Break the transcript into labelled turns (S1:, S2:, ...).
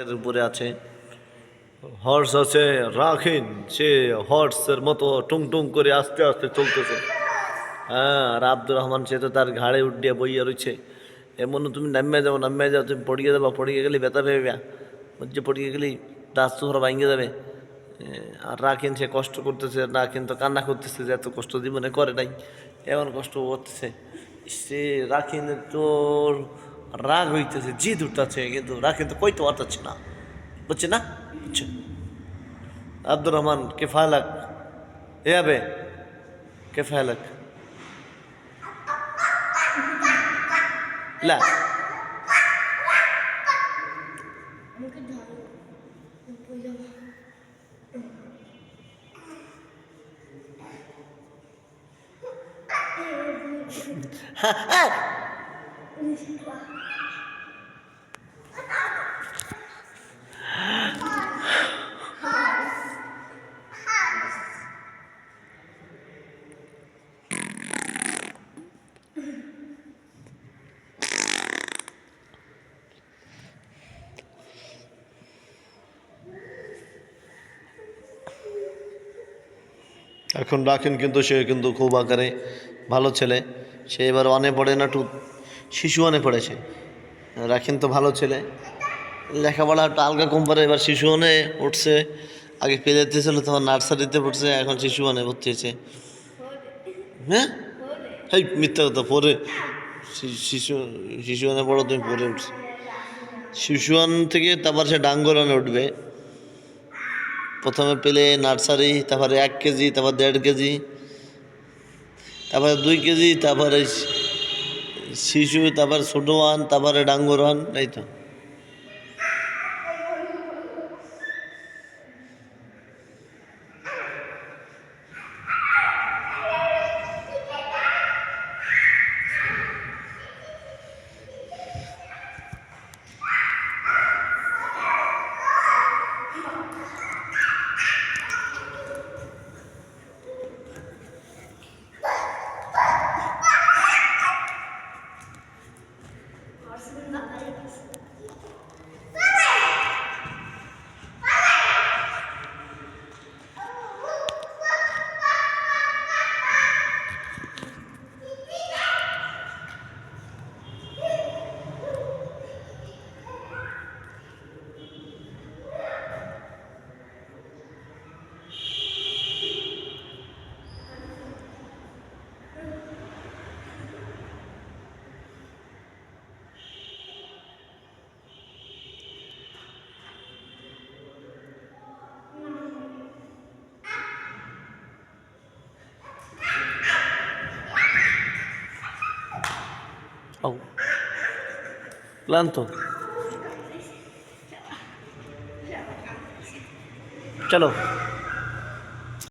S1: এর উপরে আছে হর্স আছে রাখিন, সে হর্সের মতো টুং টুং করে আস্তে আস্তে চলতেছে। হ্যাঁ, আর আব্দুর রহমান সে তো তার ঘাড়ে উঠিয়ে বইয়া রয়েছে। এমন তুমি নামিয়ে যাও, তুমি পড়িয়ে দেবা, পড়িয়ে গেলে বেতার হয়ে গা, বুঝছে, পড়িয়ে গেলেই দাস তো ধরা ভাঙিয়ে যাবে। আর রাখিন সে কষ্ট করতেছে, রাখিন তো কান্না করতেছে যে এত কষ্ট জীবনে করে নাই, এমন কষ্ট করতেছে। সে রাখিন তোর রাগ হইতেছে, জিদ উঠতেছে, কিন্তু রাখিন তো কইতে পারতেছে না, বুঝছে না, বুঝছে। আব্দুর রহমান কেফালাক এ আবে কেফালাক লা এখন রাখেন, কিন্তু সে কিন্তু খুব আকারে ভালো ছেলে। সে এবার ওয়ানে পড়ে না, শিশু ওয়ানে পড়েছে। রাখেন তো ভালো ছেলে, লেখাপড়া একটু আলগা কম পারে, এবার শিশু ওয়ানে উঠছে। আগে পেলেতে ছিল, তখন নার্সারিতে পড়ছে, এখন শিশু ওয়ানে ভর্তি হয়েছে। হ্যাঁ, এই মিথ্যা কথা, পরে শিশু শিশু ওয়ানে পড়ো তুমি, পরে উঠছে। শিশু ওয়ান থেকে তারপর সে ডাঙ্গর ওয়ানে উঠবে। প্রথমে পেলে নার্সারি, তারপরে 1 কেজি, তারপর 1.5 কেজি, তারপরে 2 কেজি, তারপরে শিশু, তারপরে ছোটো ওয়ান, তারপরে ডাঙ্গর ওয়ান, এই তো। ক্লান্ত, চলো।